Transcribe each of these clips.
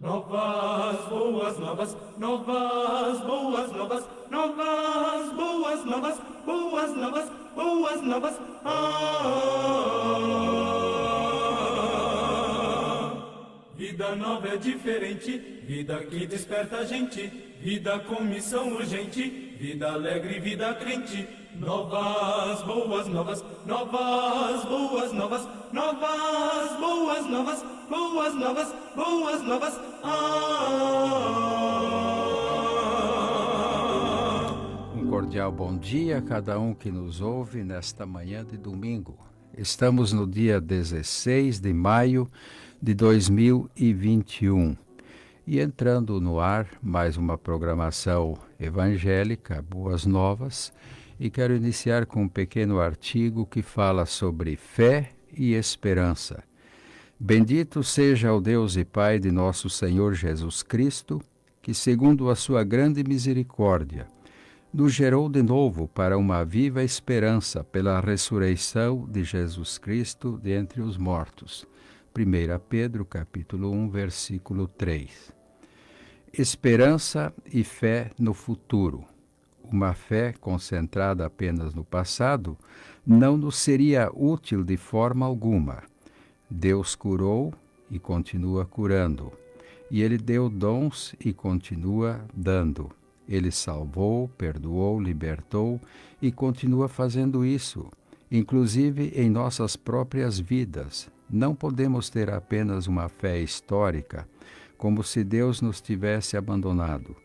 Novas boas novas, novas boas novas, novas boas novas, boas novas, boas novas. Vida nova é diferente, vida que desperta a gente, vida com missão urgente, vida alegre, vida crente. Novas boas novas, novas boas novas, novas boas novas, boas novas, boas novas. Um cordial bom dia a cada um que nos ouve nesta manhã de domingo. Estamos no dia 16 de maio de 2021 e entrando no ar mais uma programação evangélica, Boas Novas, e quero iniciar com um pequeno artigo que fala sobre fé e esperança. Bendito seja o Deus e Pai de nosso Senhor Jesus Cristo, que segundo a sua grande misericórdia, nos gerou de novo para uma viva esperança pela ressurreição de Jesus Cristo dentre os mortos. 1 Pedro, capítulo 1, versículo 3. Esperança e fé no futuro. Uma fé concentrada apenas no passado não nos seria útil de forma alguma. Deus curou e continua curando. E Ele deu dons e continua dando. Ele salvou, perdoou, libertou e continua fazendo isso, inclusive em nossas próprias vidas. Não podemos ter apenas uma fé histórica, como se Deus nos tivesse abandonado.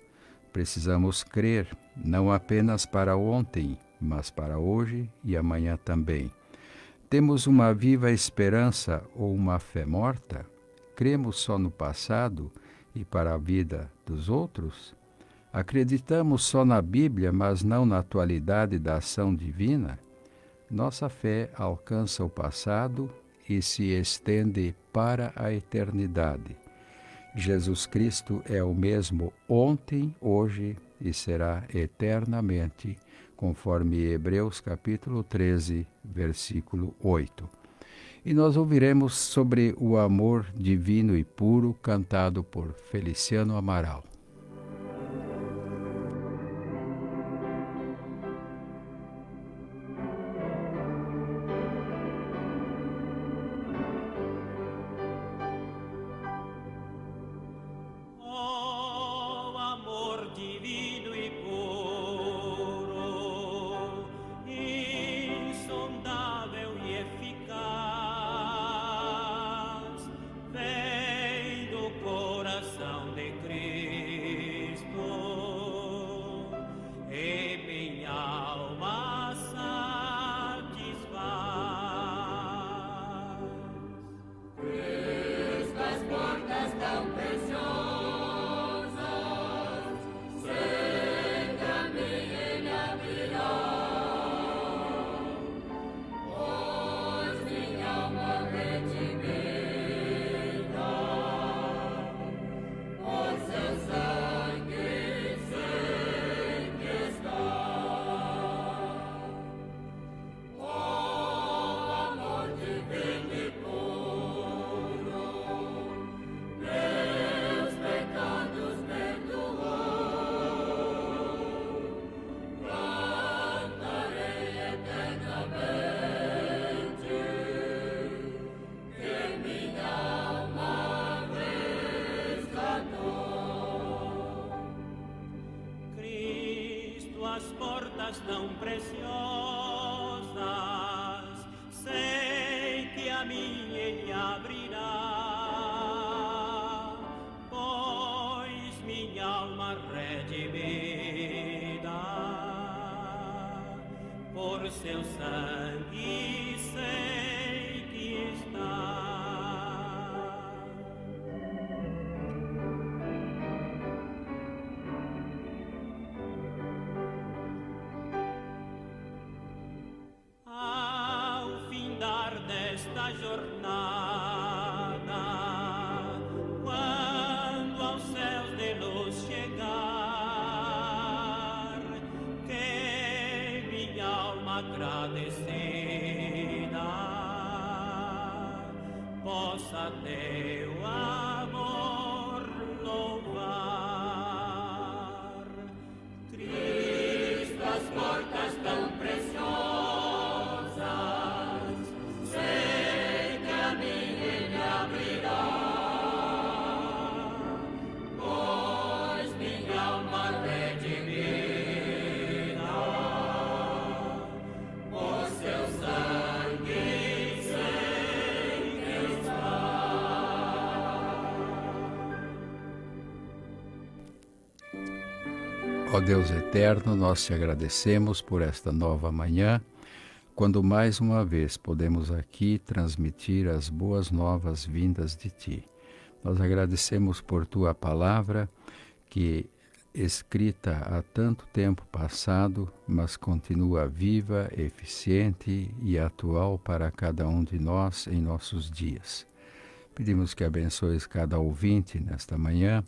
Precisamos crer, não apenas para ontem, mas para hoje e amanhã também. Temos uma viva esperança ou uma fé morta? Cremos só no passado e para a vida dos outros? Acreditamos só na Bíblia, mas não na atualidade da ação divina? Nossa fé alcança o passado e se estende para a eternidade. Jesus Cristo é o mesmo ontem, hoje e será eternamente, conforme Hebreus capítulo 13, versículo 8. E nós ouviremos sobre o amor divino e puro, cantado por Feliciano Amaral. Divino e puro, insondável e eficaz, vem do coração de Cristo, e minha alma satisfaz. Cristo, as portas tão preciosas, as portas tão preciosas, sei que a mim Ele abrirá, pois minha alma redimida por seu sangue sei que está. Desta jornada, quando aos céus de luz chegar, que minha alma agradecida possa teu amor Ó Deus eterno, nós te agradecemos por esta nova manhã, quando mais uma vez podemos aqui transmitir as boas novas vindas de ti. Nós agradecemos por tua palavra, que escrita há tanto tempo passado, mas continua viva, eficiente e atual para cada um de nós em nossos dias. Pedimos que abençoes cada ouvinte nesta manhã,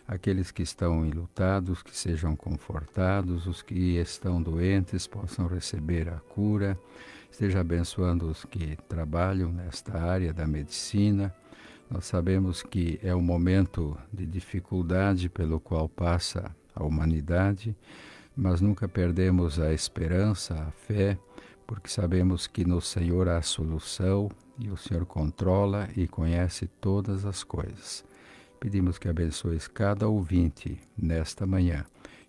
aqueles que estão enlutados, que sejam confortados, os que estão doentes possam receber a cura, esteja abençoando os que trabalham nesta área da medicina. Nós sabemos que é um momento de dificuldade pelo qual passa a humanidade, mas nunca perdemos a esperança, a fé, porque sabemos que no Senhor há solução e o Senhor controla e conhece todas as coisas. Pedimos que abençoes cada ouvinte nesta manhã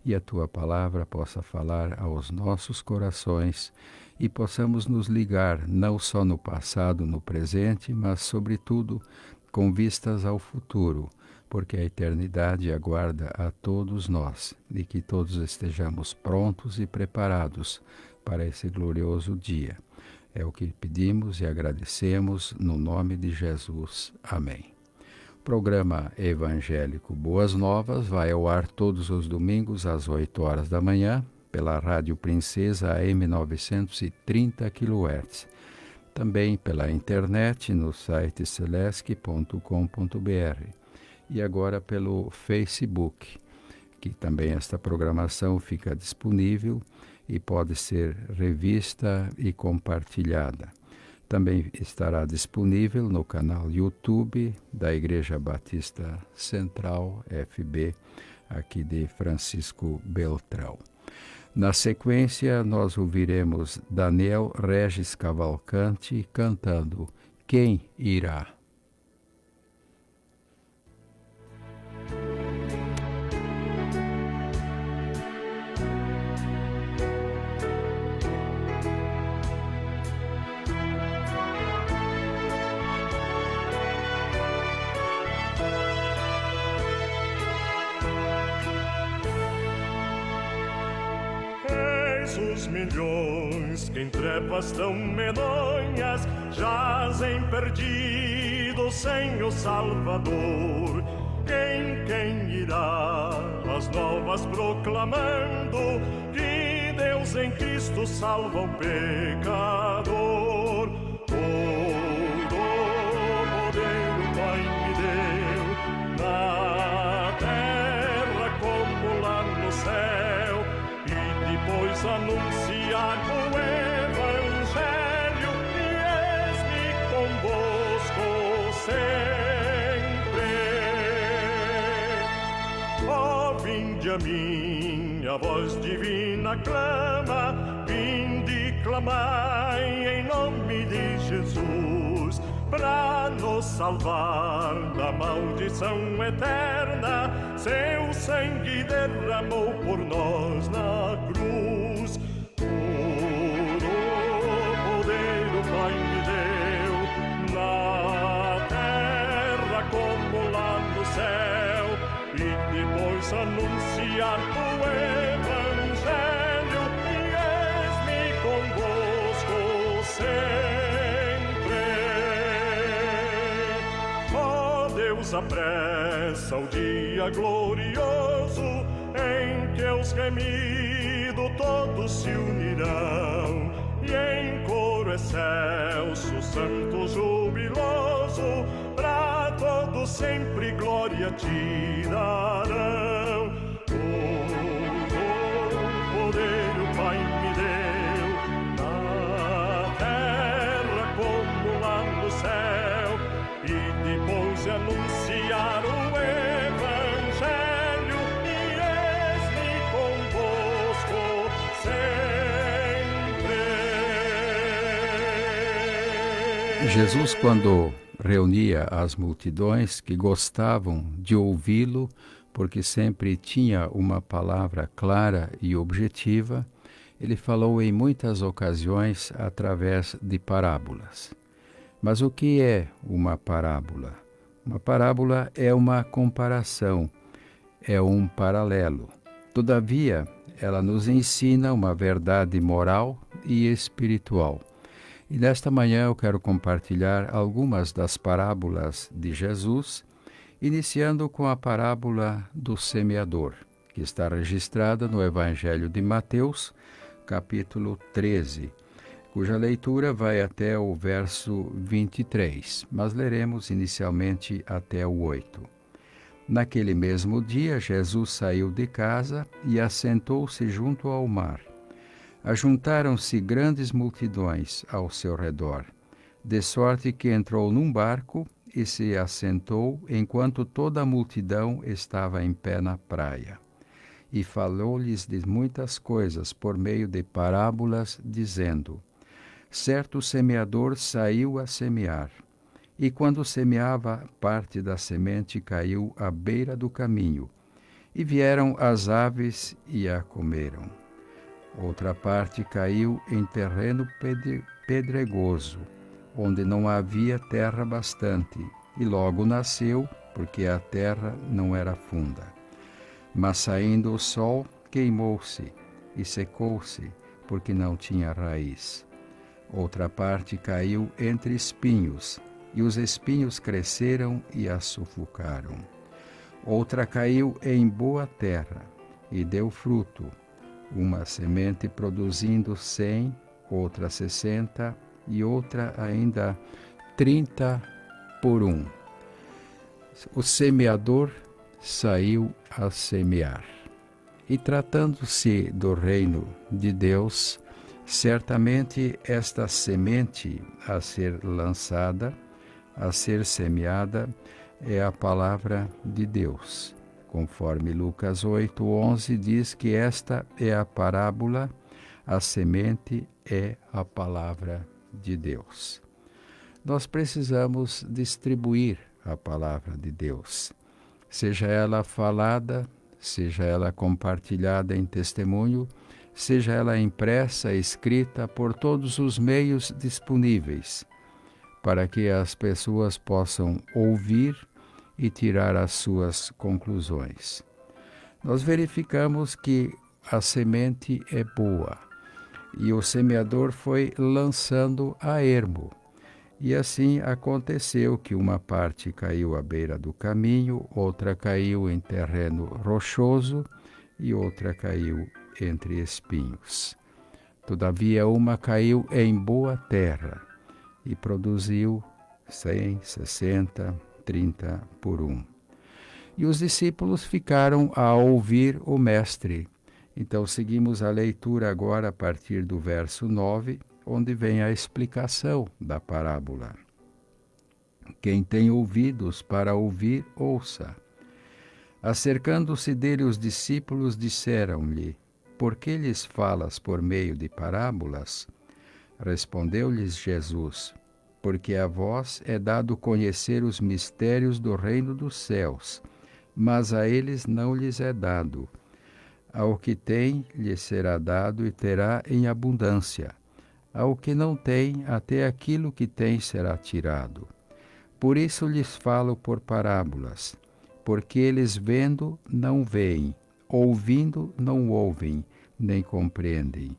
e a tua palavra possa falar aos nossos corações e possamos nos ligar não só no passado, no presente, mas sobretudo com vistas ao futuro, porque a eternidade aguarda a todos nós e que todos estejamos prontos e preparados para esse glorioso dia. É o que pedimos e agradecemos no nome de Jesus. Amém. O programa evangélico Boas Novas vai ao ar todos os domingos às 8 horas da manhã pela Rádio Princesa AM 930 kHz. Também pela internet no site celesc.com.br e agora pelo Facebook, que também esta programação fica disponível e pode ser revista e compartilhada. Também estará disponível no canal YouTube da Igreja Batista Central FB, aqui de Francisco Beltrão. Na sequência, nós ouviremos Daniel Regis Cavalcante cantando Quem Irá? Os milhões que em trevas tão medonhas jazem perdidos sem o Salvador. Quem irá as novas proclamando que Deus em Cristo salva o pecador? Todo poder o Pai me deu na terra como lá no céu, depois anunciar o Evangelho e eis-me convosco sempre. Ó, vinde a mim, a voz divina clama, vinde e clamai em nome de Jesus, pra nos salvar da maldição eterna. Seu sangue derramou por nós na cruz. Todo poder o Pai me deu na terra como lá no céu, e depois anunciar o Evangelho e eis-me convosco sempre. Ó Deus, apressa o dia glorioso em que os remidos todos se unirão, e em coro excelso, santo jubiloso, pra todos sempre glória te darão. Todo poder o Pai me deu na terra como lá no céu, e depois de anunciar o Evangelho e eis-me convosco sempre. Jesus, quando reunia as multidões que gostavam de ouvi-lo, porque sempre tinha uma palavra clara e objetiva, ele falou em muitas ocasiões através de parábolas. Mas o que é uma parábola? Uma parábola é uma comparação, é um paralelo. Todavia, ela nos ensina uma verdade moral e espiritual. E nesta manhã eu quero compartilhar algumas das parábolas de Jesus, iniciando com a parábola do semeador, que está registrada no Evangelho de Mateus, capítulo 13, cuja leitura vai até o verso 23, mas leremos inicialmente até o 8. Naquele mesmo dia, Jesus saiu de casa e assentou-se junto ao mar. Ajuntaram-se grandes multidões ao seu redor, de sorte que entrou num barco e se assentou enquanto toda a multidão estava em pé na praia. E falou-lhes de muitas coisas por meio de parábolas, dizendo: Certo semeador saiu a semear, e quando semeava, parte da semente caiu à beira do caminho, e vieram as aves e a comeram. Outra parte caiu em terreno pedregoso, onde não havia terra bastante, e logo nasceu, porque a terra não era funda. Mas saindo o sol, queimou-se e secou-se, porque não tinha raiz. Outra parte caiu entre espinhos, e os espinhos cresceram e a sufocaram. Outra caiu em boa terra, e deu fruto, uma semente produzindo 100, outra 60 e outra ainda 30 por 1. O semeador saiu a semear. E tratando-se do reino de Deus, certamente esta semente a ser lançada, a ser semeada, é a palavra de Deus. Conforme Lucas 8:11 diz que esta é a parábola, a semente é a palavra de Deus. Nós precisamos distribuir a palavra de Deus, seja ela falada, seja ela compartilhada em testemunho, seja ela impressa, escrita por todos os meios disponíveis, para que as pessoas possam ouvir e tirar as suas conclusões. Nós verificamos que a semente é boa e o semeador foi lançando a ermo. E assim aconteceu que uma parte caiu à beira do caminho, outra caiu em terreno rochoso e outra caiu entre espinhos. Todavia uma caiu em boa terra e produziu 100, 60, 30 por 1. E os discípulos ficaram a ouvir o mestre. Então seguimos a leitura agora a partir do verso 9, onde vem a explicação da parábola. Quem tem ouvidos para ouvir, ouça. Acercando-se dele os discípulos, disseram-lhe: Por que lhes falas por meio de parábolas? Respondeu-lhes Jesus: Porque a vós é dado conhecer os mistérios do reino dos céus, mas a eles não lhes é dado. Ao que tem, lhe será dado e terá em abundância. Ao que não tem, até aquilo que tem será tirado. Por isso lhes falo por parábolas, porque eles vendo não veem, ouvindo não ouvem, nem compreendem.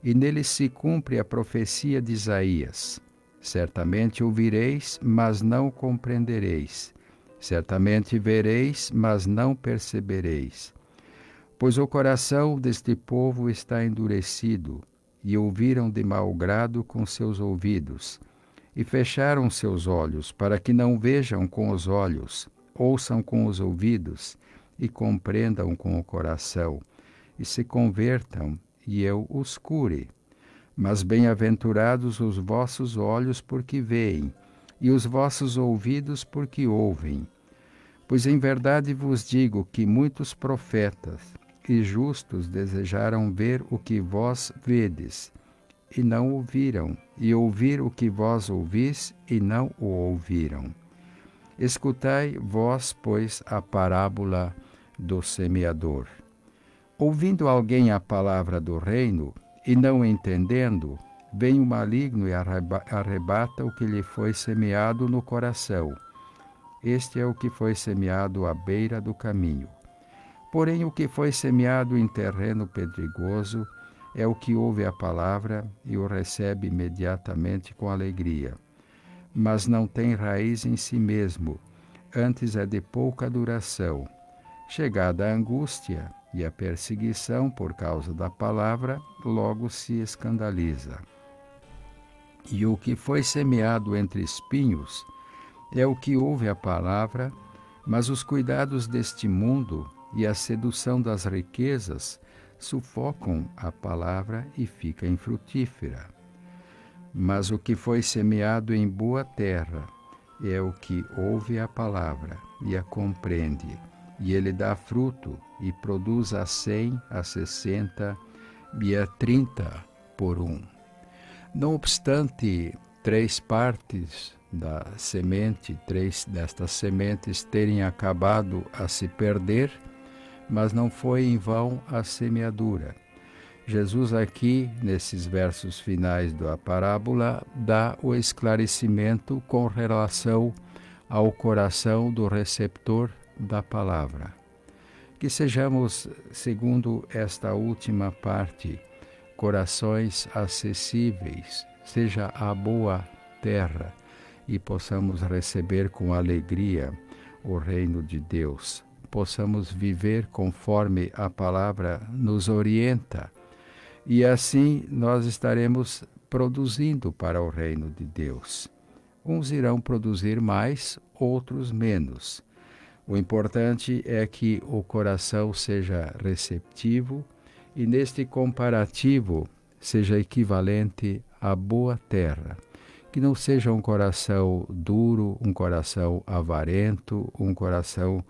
E neles se cumpre a profecia de Isaías: Certamente ouvireis, mas não compreendereis. Certamente vereis, mas não percebereis. Pois o coração deste povo está endurecido, e ouviram de mau grado com seus ouvidos, e fecharam seus olhos, para que não vejam com os olhos, ouçam com os ouvidos, e compreendam com o coração, e se convertam, e eu os cure. Mas bem-aventurados os vossos olhos, porque veem, e os vossos ouvidos, porque ouvem. Pois em verdade vos digo que muitos profetas e justos desejaram ver o que vós vedes, e não ouviram, e ouvir o que vós ouvis, e não o ouviram. Escutai vós, pois, a parábola do semeador. Ouvindo alguém a palavra do reino, e não entendendo, vem o maligno e arrebata o que lhe foi semeado no coração. Este é o que foi semeado à beira do caminho. Porém, o que foi semeado em terreno pedregoso é o que ouve a palavra e o recebe imediatamente com alegria, mas não tem raiz em si mesmo, antes é de pouca duração. Chegada a angústia e a perseguição por causa da palavra, logo se escandaliza. E o que foi semeado entre espinhos é o que ouve a palavra, mas os cuidados deste mundo e a sedução das riquezas sufocam a palavra e fica infrutífera. Mas o que foi semeado em boa terra é o que ouve a palavra e a compreende, e ele dá fruto e produz a 100, a 60 e a 30 por um. Não obstante 3 partes da semente, 3 destas sementes terem acabado a se perder, mas não foi em vão a semeadura. Jesus aqui, nesses versos finais da parábola, dá o esclarecimento com relação ao coração do receptor da palavra. Que sejamos, segundo esta última parte, corações acessíveis, seja a boa terra, e possamos receber com alegria o reino de Deus. Possamos viver conforme a palavra nos orienta, e assim nós estaremos produzindo para o reino de Deus. Uns irão produzir mais, outros menos. O importante é que o coração seja receptivo e neste comparativo seja equivalente à boa terra. Que não seja um coração duro, um coração avarento, um coração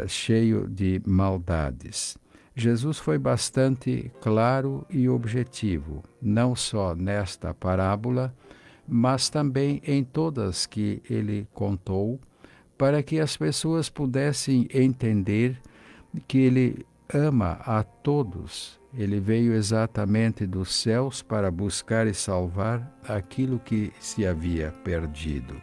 cheio de maldades. Jesus foi bastante claro e objetivo, não só nesta parábola, mas também em todas que ele contou, para que as pessoas pudessem entender que ele ama a todos. Ele veio exatamente dos céus para buscar e salvar aquilo que se havia perdido.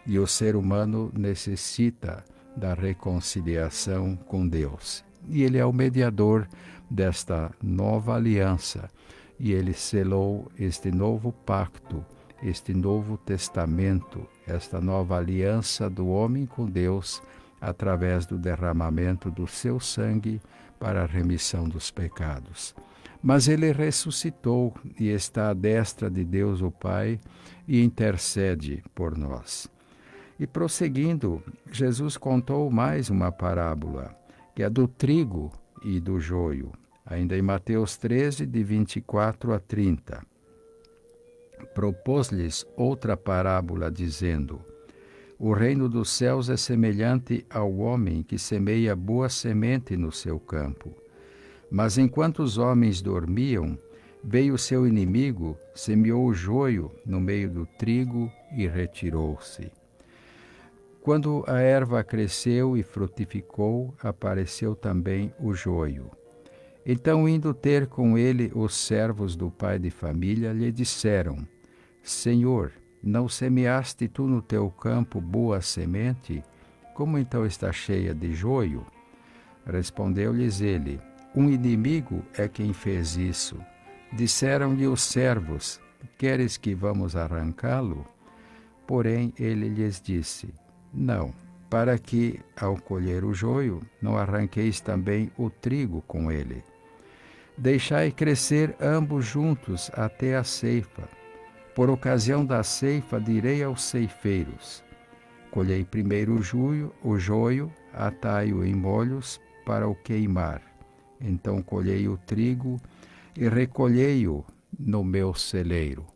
E o ser humano necessita da reconciliação com Deus. E ele é o mediador desta nova aliança. E ele selou este novo pacto, este novo testamento, esta nova aliança do homem com Deus, através do derramamento do seu sangue para a remissão dos pecados. Mas ele ressuscitou e está à destra de Deus o Pai e intercede por nós. E prosseguindo, Jesus contou mais uma parábola, que é do trigo e do joio, ainda em Mateus 13, de 24 a 30. Propôs-lhes outra parábola, dizendo: O reino dos céus é semelhante ao homem que semeia boa semente no seu campo. Mas enquanto os homens dormiam, veio seu inimigo, semeou o joio no meio do trigo e retirou-se. Quando a erva cresceu e frutificou, apareceu também o joio. Então, indo ter com ele os servos do pai de família, lhe disseram: Senhor, não semeaste tu no teu campo boa semente? Como então está cheia de joio? Respondeu-lhes ele: Um inimigo é quem fez isso. Disseram-lhe os servos: Queres que vamos arrancá-lo? Porém ele lhes disse: Não, para que, ao colher o joio, não arranqueis também o trigo com ele. Deixai crescer ambos juntos até a ceifa. Por ocasião da ceifa direi aos ceifeiros: Colhei primeiro o joio, atai-o em molhos para o queimar. Então colhei o trigo e recolhei-o no meu celeiro.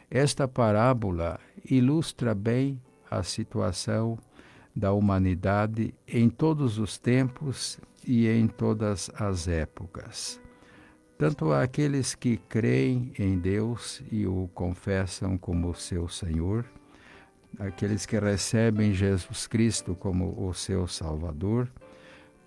Esta parábola ilustra bem a situação da humanidade em todos os tempos e em todas as épocas. Tanto aqueles que creem em Deus e o confessam como seu Senhor, aqueles que recebem Jesus Cristo como o seu Salvador,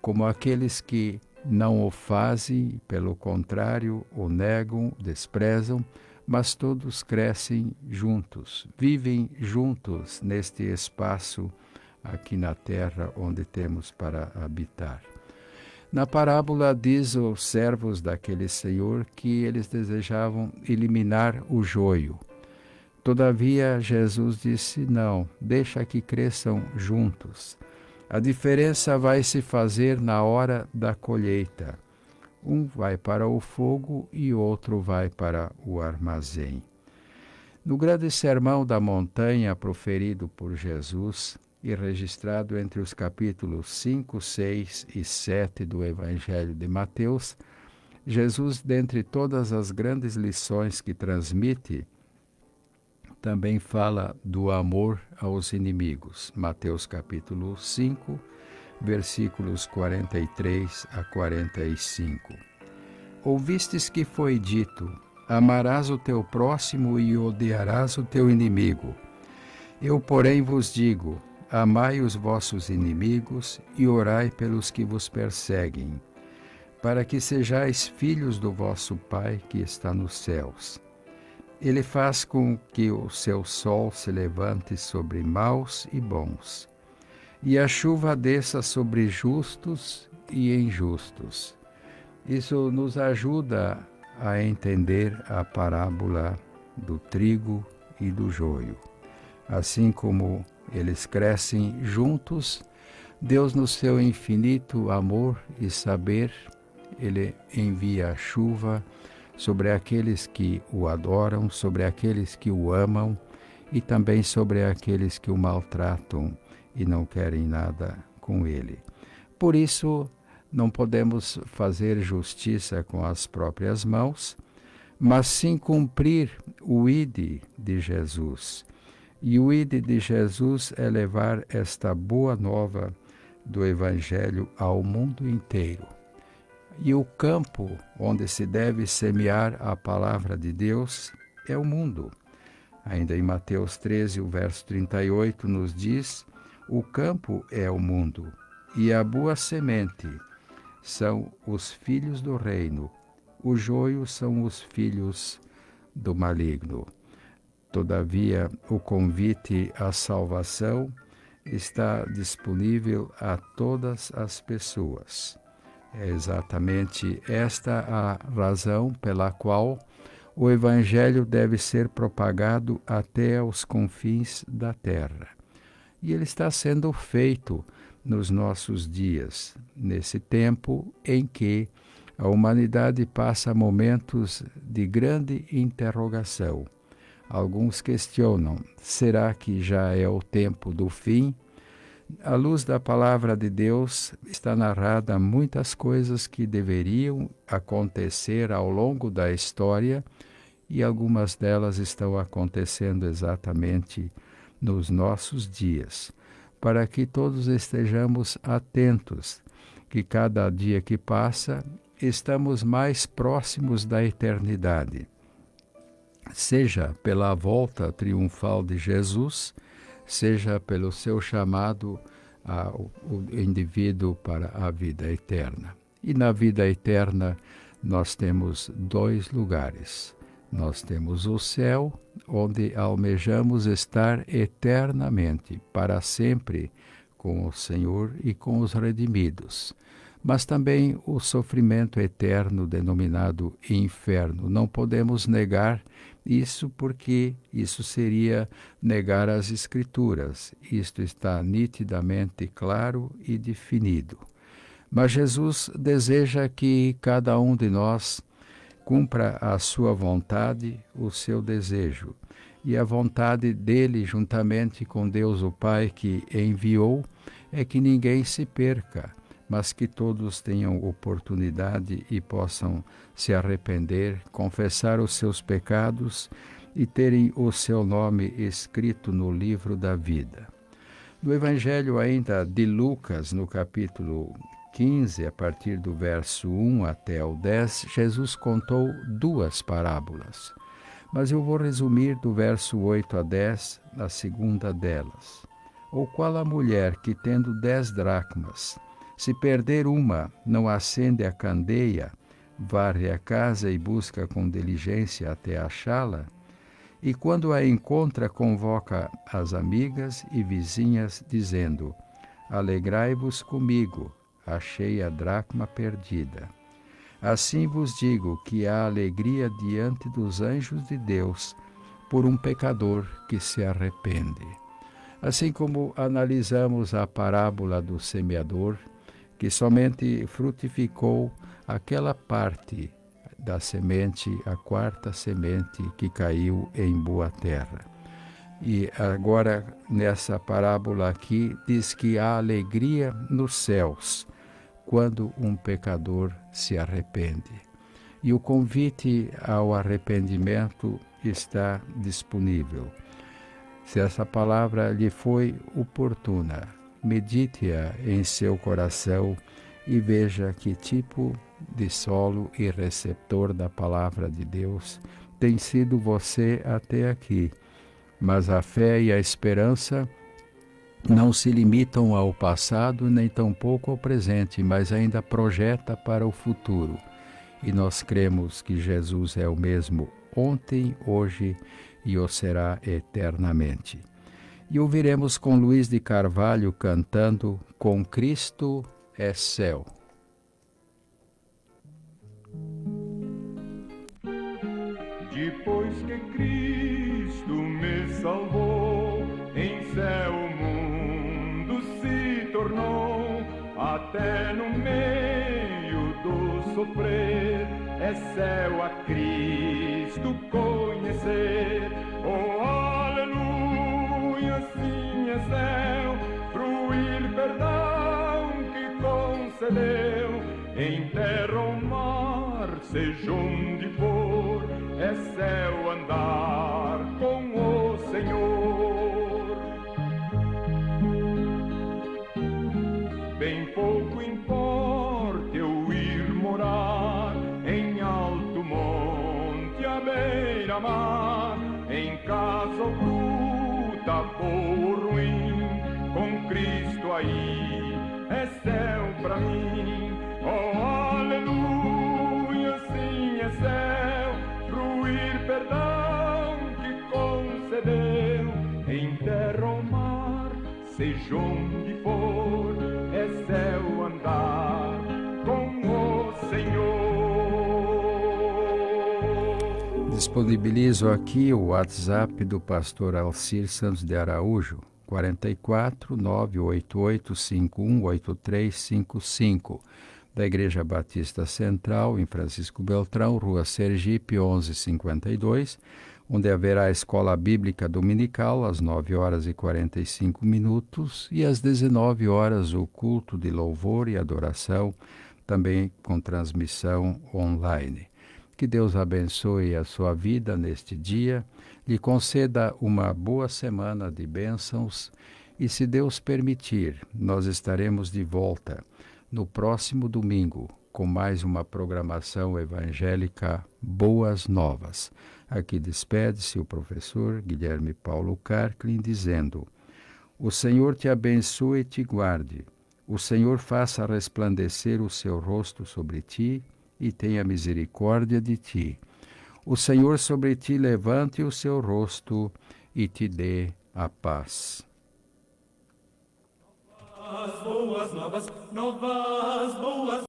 como aqueles que não o fazem, pelo contrário, o negam, desprezam, mas todos crescem juntos, vivem juntos neste espaço aqui na terra onde temos para habitar. Na parábola diz os servos daquele senhor que eles desejavam eliminar o joio. Todavia, Jesus disse, não, deixa que cresçam juntos. A diferença vai se fazer na hora da colheita. Um vai para o fogo e outro vai para o armazém. No grande sermão da montanha proferido por Jesus e registrado entre os capítulos 5, 6 e 7 do Evangelho de Mateus, Jesus, dentre todas as grandes lições que transmite, também fala do amor aos inimigos. Mateus capítulo 5, versículos 43 a 45. Ouvistes que foi dito, amarás o teu próximo e odiarás o teu inimigo. Eu, porém, vos digo, amai os vossos inimigos e orai pelos que vos perseguem, para que sejais filhos do vosso Pai que está nos céus. Ele faz com que o seu sol se levante sobre maus e bons, e a chuva desça sobre justos e injustos. Isso nos ajuda a entender a parábola do trigo e do joio. Assim como eles crescem juntos, Deus, no seu infinito amor e saber, Ele envia a chuva sobre aqueles que o adoram, sobre aqueles que o amam e também sobre aqueles que o maltratam e não querem nada com ele. Por isso, não podemos fazer justiça com as próprias mãos, mas sim cumprir o ide de Jesus. E o ide de Jesus é levar esta boa nova do Evangelho ao mundo inteiro. E o campo onde se deve semear a palavra de Deus é o mundo. Ainda em Mateus 13, o verso 38, nos diz, o campo é o mundo, e a boa semente são os filhos do reino, o joio são os filhos do maligno. Todavia, o convite à salvação está disponível a todas as pessoas. É exatamente esta a razão pela qual o Evangelho deve ser propagado até aos confins da terra. E ele está sendo feito nos nossos dias, nesse tempo em que a humanidade passa momentos de grande interrogação. Alguns questionam, será que já é o tempo do fim? À luz da palavra de Deus está narrada muitas coisas que deveriam acontecer ao longo da história e algumas delas estão acontecendo exatamente nos nossos dias, para que todos estejamos atentos, que cada dia que passa estamos mais próximos da eternidade, seja pela volta triunfal de Jesus, seja pelo seu chamado ao indivíduo para a vida eterna. E na vida eterna nós temos dois lugares. Nós temos o céu, onde almejamos estar eternamente, para sempre, com o Senhor e com os redimidos. Mas também o sofrimento eterno denominado inferno. Não podemos negar isso porque isso seria negar as Escrituras. Isto está nitidamente claro e definido. Mas Jesus deseja que cada um de nós cumpra a sua vontade, o seu desejo. E a vontade dele, juntamente com Deus o Pai que enviou, é que ninguém se perca, mas que todos tenham oportunidade e possam se arrepender, confessar os seus pecados e terem o seu nome escrito no livro da vida. No Evangelho ainda de Lucas, no capítulo 15, a partir do verso 1 até o 10, Jesus contou duas parábolas. Mas eu vou resumir do verso 8 a 10, a segunda delas. Ou qual a mulher que, tendo 10 dracmas, se perder uma, não acende a candeia, varre a casa e busca com diligência até achá-la? E quando a encontra, convoca as amigas e vizinhas, dizendo: Alegrai-vos comigo, achei a dracma perdida. Assim vos digo que há alegria diante dos anjos de Deus por um pecador que se arrepende. Assim como analisamos a parábola do semeador, que somente frutificou aquela parte da semente, a quarta semente que caiu em boa terra. E agora, nessa parábola aqui, diz que há alegria nos céus quando um pecador se arrepende. E o convite ao arrependimento está disponível. Se essa palavra lhe foi oportuna, medite-a em seu coração e veja que tipo de solo e receptor da palavra de Deus tem sido você até aqui. Mas a fé e a esperança não se limitam ao passado nem tampouco ao presente, mas ainda projeta para o futuro. E nós cremos que Jesus é o mesmo ontem, hoje e o será eternamente. E ouviremos com Luiz de Carvalho cantando Com Cristo é Céu. Depois que Cristo me salvou, em céu o mundo se tornou, até no meio do sofrer, é céu a Cristo conhecer. Oh, aleluia, sim é céu, fruir perdão que concedeu, em terra ou mar, seja onde for, é céu andar com o Senhor. Bem pouco importa eu ir morar em alto monte à beira-mar, em casa ou gruta, boa ou ruim, com Cristo aí é céu pra mim. Oh, aleluia, sim é céu, fruir perdão que concedeu, em terra ou mar, seja onde for, é céu andar com o Senhor. Disponibilizo aqui o WhatsApp do pastor Alcir Santos de Araújo, 44 988 518355, da Igreja Batista Central, em Francisco Beltrão, Rua Sergipe, 1152, onde haverá a Escola Bíblica Dominical, às 9h45, e às 19h o culto de louvor e adoração, também com transmissão online. Que Deus abençoe a sua vida neste dia, lhe conceda uma boa semana de bênçãos e, se Deus permitir, nós estaremos de volta no próximo domingo com mais uma programação evangélica Boas Novas. Aqui despede-se o professor Guilherme Paulo Carclin dizendo: O Senhor te abençoe e te guarde. O Senhor faça resplandecer o seu rosto sobre ti e tenha misericórdia de ti. O Senhor sobre ti levante o seu rosto e te dê a paz. Boas novas, novas boas